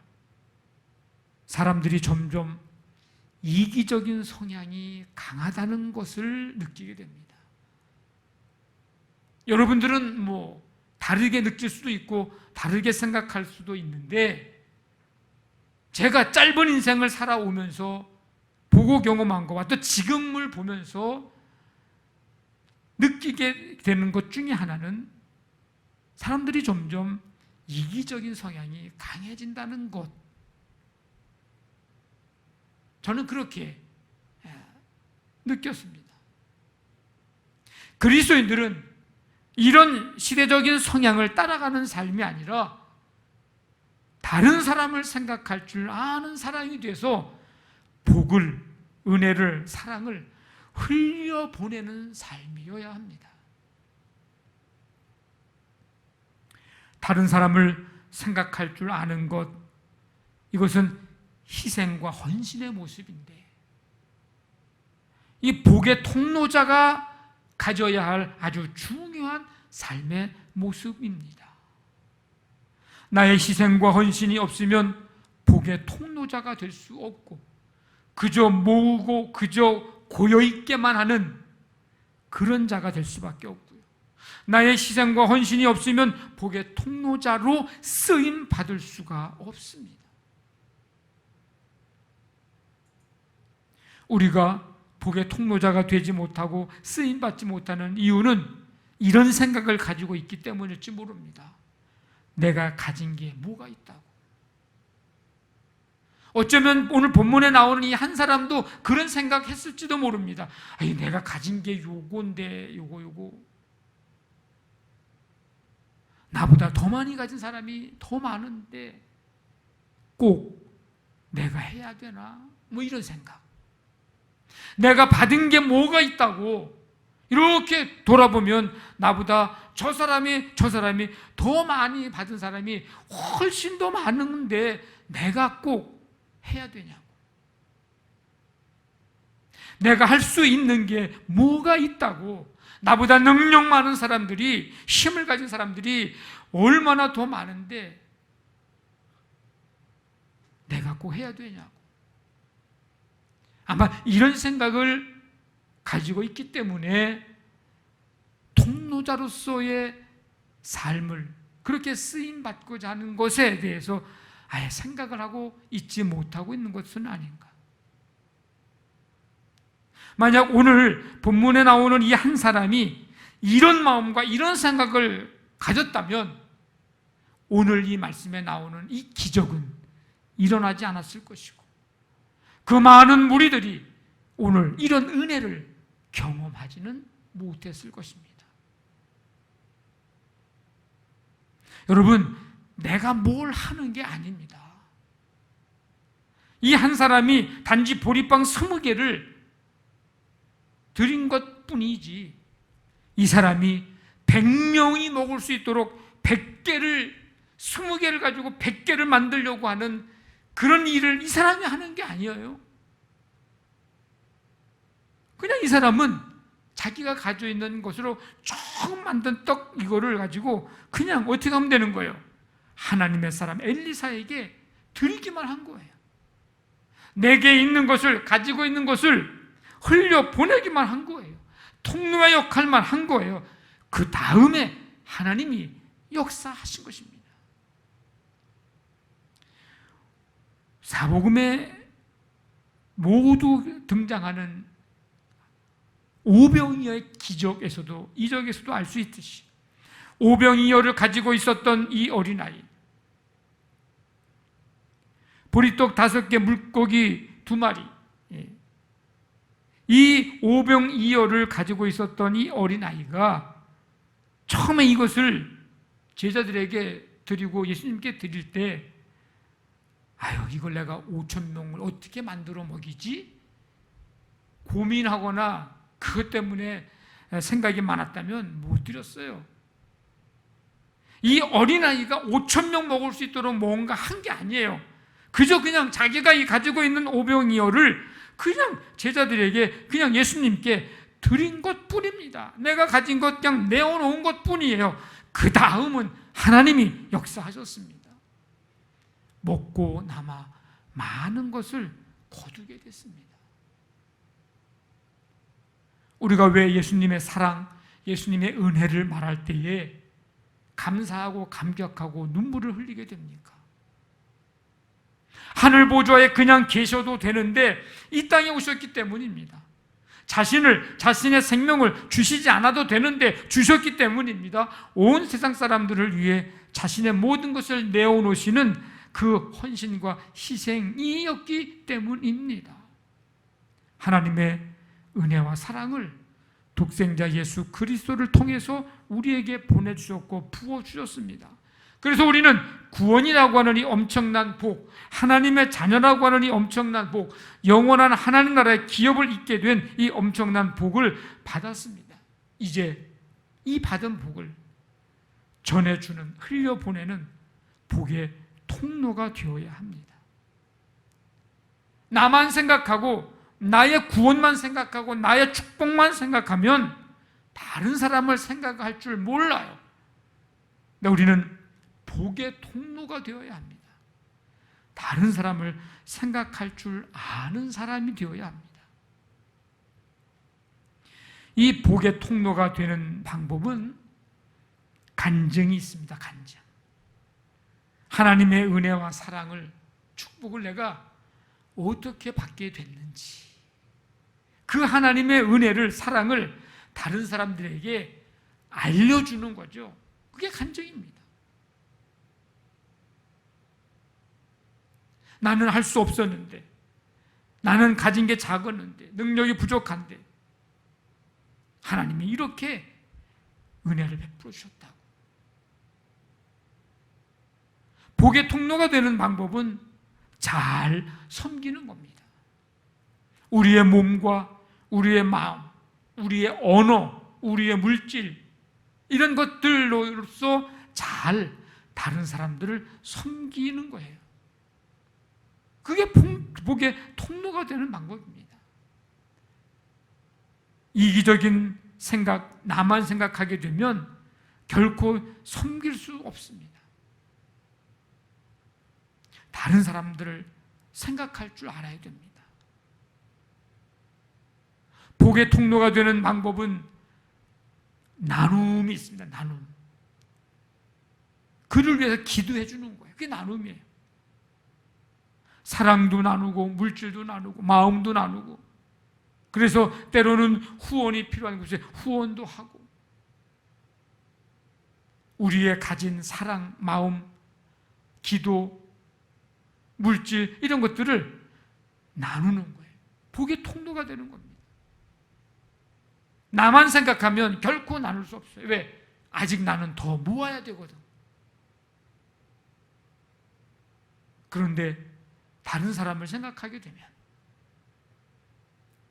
사람들이 점점 이기적인 성향이 강하다는 것을 느끼게 됩니다. 여러분들은 다르게 느낄 수도 있고 다르게 생각할 수도 있는데, 제가 짧은 인생을 살아오면서 보고 경험한 것과 또 지금을 보면서 느끼게 되는 것 중에 하나는 사람들이 점점 이기적인 성향이 강해진다는 것. 저는 그렇게 느꼈습니다. 그리스도인들은 이런 시대적인 성향을 따라가는 삶이 아니라 다른 사람을 생각할 줄 아는 사람이 돼서 복을, 은혜를, 사랑을 흘려보내는 삶이어야 합니다. 다른 사람을 생각할 줄 아는 것, 이것은 희생과 헌신의 모습인데, 이 복의 통로자가 가져야 할 아주 중요한 삶의 모습입니다. 나의 희생과 헌신이 없으면 복의 통로자가 될 수 없고, 그저 모으고 그저 고여있게만 하는 그런 자가 될 수밖에 없고요. 나의 희생과 헌신이 없으면 복의 통로자로 쓰임 받을 수가 없습니다. 우리가 복의 통로자가 되지 못하고 쓰임 받지 못하는 이유는 이런 생각을 가지고 있기 때문일지 모릅니다. 내가 가진 게 뭐가 있다고, 어쩌면 오늘 본문에 나오는 이 한 사람도 그런 생각했을지도 모릅니다. 아니, 내가 가진 게 요건데 요거 나보다 더 많이 가진 사람이 더 많은데 꼭 내가 해야 되나? 뭐 이런 생각. 내가 받은 게 뭐가 있다고 이렇게 돌아보면 나보다 저 사람이 더 많이 받은 사람이 훨씬 더 많은데 내가 꼭 해야 되냐고. 내가 할 수 있는 게 뭐가 있다고. 나보다 능력 많은 사람들이, 힘을 가진 사람들이 얼마나 더 많은데 내가 꼭 해야 되냐고. 아마 이런 생각을 가지고 있기 때문에 통로자로서의 삶을 그렇게 쓰임받고자 하는 것에 대해서 아예 생각을 하고 있지 못하고 있는 것은 아닌가. 만약 오늘 본문에 나오는 이 한 사람이 이런 마음과 이런 생각을 가졌다면 오늘 이 말씀에 나오는 이 기적은 일어나지 않았을 것이고 그 많은 무리들이 오늘 이런 은혜를 경험하지는 못했을 것입니다. 여러분, 내가 뭘 하는 게 아닙니다. 이 한 사람이 단지 보리빵 20개를 드린 것뿐이지 이 사람이 100명이 먹을 수 있도록 100개를 20개를 가지고 100개를 만들려고 하는 그런 일을 이 사람이 하는 게 아니에요. 그냥 이 사람은 자기가 가지고 있는 것으로 조금 만든 떡 이거를 가지고 그냥 어떻게 하면 되는 거예요? 하나님의 사람 엘리사에게 드리기만 한 거예요. 내게 있는 것을, 가지고 있는 것을 흘려 보내기만 한 거예요. 통로의 역할만 한 거예요. 그 다음에 하나님이 역사하신 것입니다. 사복음에 모두 등장하는 오병이어의 기적에서도, 이적에서도 알 수 있듯이 오병이어를 가지고 있었던 이 어린아이, 보리떡 5개, 물고기 2마리, 이 오병이어를 가지고 있었던 이 어린아이가 처음에 이것을 제자들에게 드리고 예수님께 드릴 때 아유, 이걸 내가 5,000명을 어떻게 만들어 먹이지? 고민하거나 그것 때문에 생각이 많았다면 못 드렸어요. 이 어린아이가 5,000명 먹을 수 있도록 뭔가 한 게 아니에요. 그저 그냥 자기가 가지고 있는 오병이어를 그냥 제자들에게, 그냥 예수님께 드린 것 뿐입니다. 내가 가진 것 그냥 내어놓은 것 뿐이에요. 그 다음은 하나님이 역사하셨습니다. 먹고 남아 많은 것을 거두게 됐습니다. 우리가 왜 예수님의 사랑, 예수님의 은혜를 말할 때에 감사하고 감격하고 눈물을 흘리게 됩니까? 하늘 보좌에 그냥 계셔도 되는데 이 땅에 오셨기 때문입니다. 자신의 생명을 주시지 않아도 되는데 주셨기 때문입니다. 온 세상 사람들을 위해 자신의 모든 것을 내어놓으시는 그 헌신과 희생이었기 때문입니다. 하나님의 은혜와 사랑을 독생자 예수 그리스도를 통해서 우리에게 보내주셨고 부어주셨습니다. 그래서 우리는 구원이라고 하는 이 엄청난 복, 하나님의 자녀라고 하는 이 엄청난 복, 영원한 하나님 나라의 기업을 잇게 된 이 엄청난 복을 받았습니다. 이제 이 받은 복을 전해주는, 흘려보내는 복의 통로가 되어야 합니다. 나만 생각하고 나의 구원만 생각하고 나의 축복만 생각하면 다른 사람을 생각할 줄 몰라요. 근데 우리는 복의 통로가 되어야 합니다. 다른 사람을 생각할 줄 아는 사람이 되어야 합니다. 이 복의 통로가 되는 방법은 간증이 있습니다. 간증. 하나님의 은혜와 사랑을, 축복을 내가 어떻게 받게 됐는지, 그 하나님의 은혜를, 사랑을 다른 사람들에게 알려주는 거죠. 그게 간증입니다. 나는 할 수 없었는데, 나는 가진 게 작았는데, 능력이 부족한데 하나님이 이렇게 은혜를 베풀어 주셨다고. 복의 통로가 되는 방법은 잘 섬기는 겁니다. 우리의 몸과 우리의 마음, 우리의 언어, 우리의 물질, 이런 것들로서 잘 다른 사람들을 섬기는 거예요. 그게 복의 통로가 되는 방법입니다. 이기적인 생각, 나만 생각하게 되면 결코 섬길 수 없습니다. 다른 사람들을 생각할 줄 알아야 됩니다. 복의 통로가 되는 방법은 나눔이 있습니다. 나눔. 그를 위해서 기도해 주는 거예요. 그게 나눔이에요. 사랑도 나누고 물질도 나누고 마음도 나누고, 그래서 때로는 후원이 필요한 곳에 후원도 하고, 우리의 가진 사랑, 마음, 기도, 물질, 이런 것들을 나누는 거예요. 복의 통로가 되는 겁니다. 나만 생각하면 결코 나눌 수 없어요. 왜? 아직 나는 더 모아야 되거든. 그런데 다른 사람을 생각하게 되면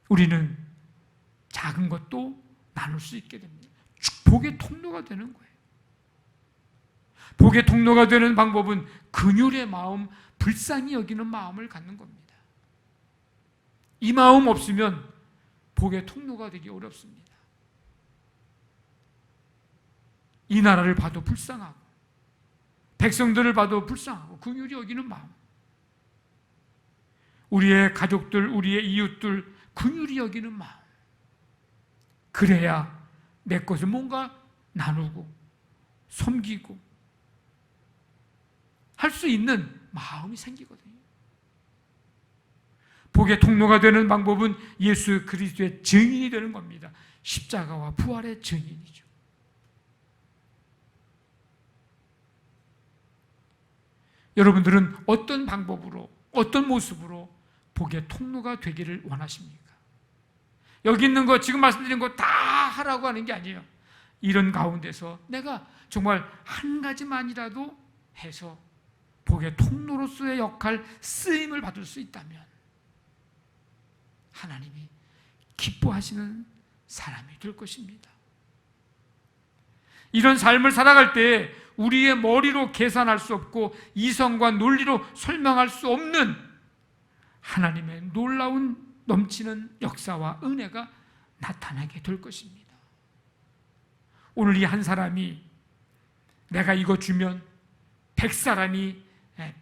우리는 작은 것도 나눌 수 있게 됩니다. 복의 통로가 되는 거예요. 복의 통로가 되는 방법은 긍휼의 마음, 불쌍히 여기는 마음을 갖는 겁니다. 이 마음 없으면 복의 통로가 되기 어렵습니다. 이 나라를 봐도 불쌍하고, 백성들을 봐도 불쌍하고, 긍휼히 여기는 마음, 우리의 가족들, 우리의 이웃들 긍휼히 여기는 마음, 그래야 내 것을 뭔가 나누고 섬기고 할 수 있는 마음이 생기거든요. 복의 통로가 되는 방법은 예수 그리스도의 증인이 되는 겁니다. 십자가와 부활의 증인이죠. 여러분들은 어떤 방법으로, 어떤 모습으로 복의 통로가 되기를 원하십니까? 여기 있는 거, 지금 말씀드린 거 다 하라고 하는 게 아니에요. 이런 가운데서 내가 정말 한 가지만이라도 해서 복의 통로로서의 역할, 쓰임을 받을 수 있다면 하나님이 기뻐하시는 사람이 될 것입니다. 이런 삶을 살아갈 때 우리의 머리로 계산할 수 없고 이성과 논리로 설명할 수 없는 하나님의 놀라운 넘치는 역사와 은혜가 나타나게 될 것입니다. 오늘 이 한 사람이 내가 이거 주면 100사람이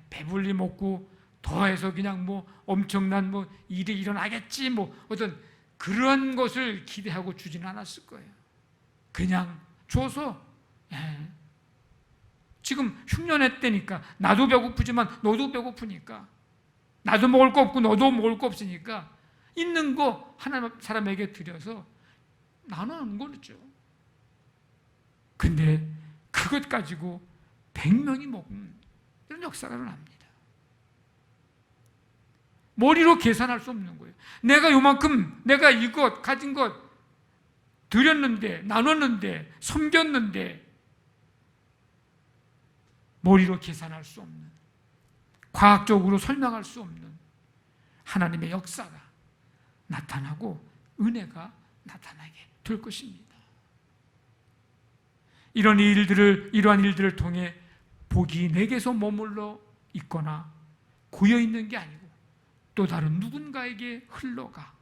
배불리 먹고 더해서 그냥 뭐 엄청난 뭐 일이 일어나겠지, 뭐 어떤 그런 것을 기대하고 주지는 않았을 거예요. 그냥 줘서, 지금 흉년의 때니까 나도 배고프지만 너도 배고프니까, 나도 먹을 거 없고 너도 먹을 거 없으니까 있는 거 하나 사람에게 드려서 나누는 거죠. 근데 그것 가지고 100명이 먹는 이런 역사가 일어납니다. 머리로 계산할 수 없는 거예요. 내가 요만큼, 내가 이것 가진 것 드렸는데, 나눴는데, 섬겼는데, 머리로 계산할 수 없는, 과학적으로 설명할 수 없는 하나님의 역사가 나타나고 은혜가 나타나게 될 것입니다. 이러한 일들을 통해 복이 내게서 머물러 있거나 고여 있는 게 아니고 또 다른 누군가에게 흘러가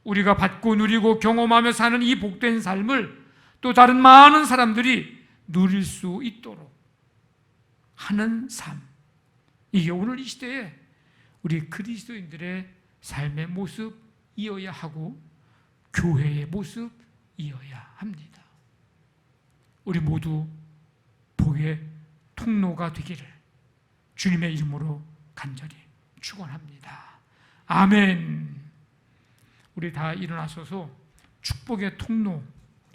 우리가 받고 누리고 경험하며 사는 이 복된 삶을 또 다른 많은 사람들이 누릴 수 있도록 하는 삶, 이게 오늘 이 시대에 우리 그리스도인들의 삶의 모습이어야 하고 교회의 모습이어야 합니다. 우리 모두 복의 통로가 되기를 주님의 이름으로 간절히 축원합니다. 아멘. 우리 다 일어나셔서 축복의 통로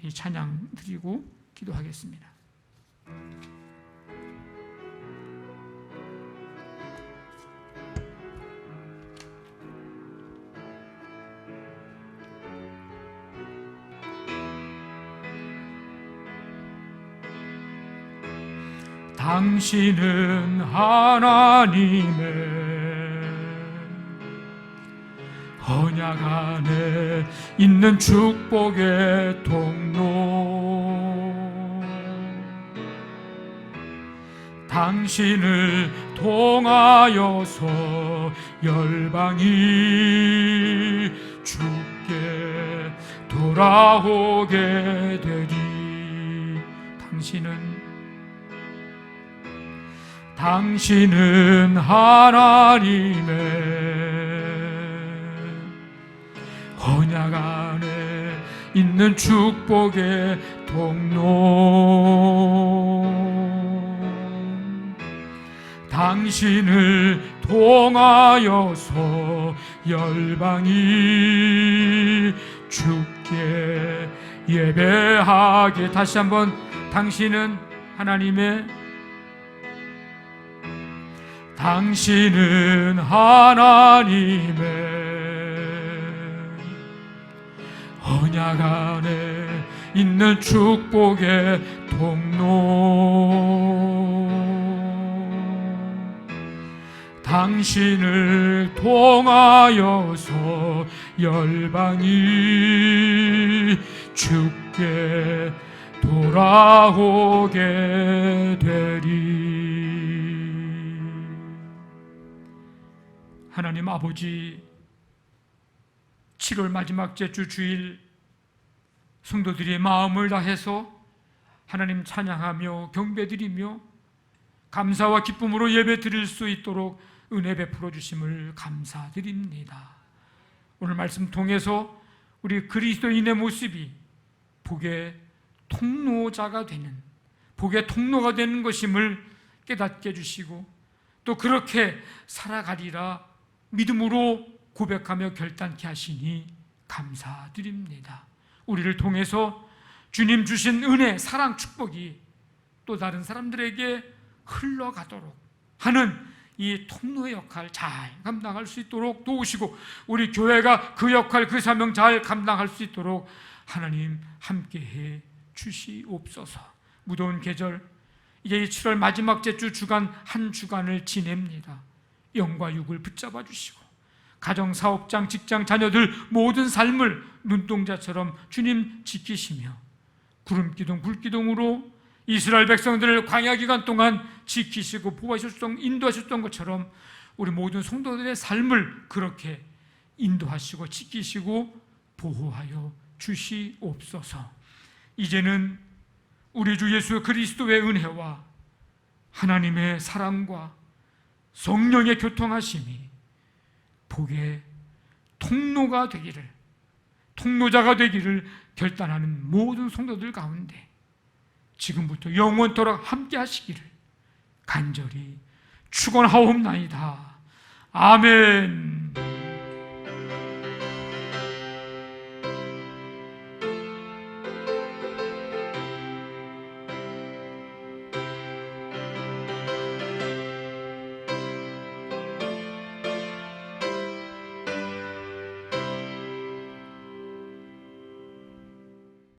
이 찬양 드리고 기도하겠습니다. 당신은 하나님의 언약 안에 있는 축복의 통로, 당신을 통하여서 열방이 주께 돌아오게 되리. 당신은 하나님의 언약 안에 있는 축복의 통로, 당신을 통하여서 열방이 주께 예배하게. 다시 한번, 당신은 하나님의, 당신은 하나님의 언약 안에 있는 축복의 통로, 당신을 통하여서 열방이 주께 돌아오게 되리. 하나님 아버지, 7월 마지막 주 주일 성도들이 마음을 다해서 하나님 찬양하며 경배드리며 감사와 기쁨으로 예배 드릴 수 있도록 은혜 베풀어 주심을 감사드립니다. 오늘 말씀 통해서 우리 그리스도인의 모습이 복의 통로자가 되는, 복의 통로가 되는 것임을 깨닫게 해주시고, 또 그렇게 살아가리라 믿음으로 고백하며 결단케 하시니 감사드립니다. 우리를 통해서 주님 주신 은혜, 사랑, 축복이 또 다른 사람들에게 흘러가도록 하는 이 통로의 역할 잘 감당할 수 있도록 도우시고, 우리 교회가 그 역할, 그 사명 잘 감당할 수 있도록 하나님 함께해 주시옵소서. 무더운 계절, 이제 이 7월 마지막 주 주간 한 주간을 지냅니다. 영과 육을 붙잡아 주시고 가정, 사업장, 직장, 자녀들 모든 삶을 눈동자처럼 주님 지키시며 구름기둥, 불기둥으로 이스라엘 백성들을 광야 기간 동안 지키시고 보호하셨던, 인도하셨던 것처럼 우리 모든 성도들의 삶을 그렇게 인도하시고 지키시고 보호하여 주시옵소서. 이제는 우리 주 예수 그리스도의 은혜와 하나님의 사랑과 성령의 교통하심이 복의 통로가 되기를, 통로자가 되기를 결단하는 모든 성도들 가운데 지금부터 영원토록 함께 하시기를 간절히 축원하옵나이다. 아멘.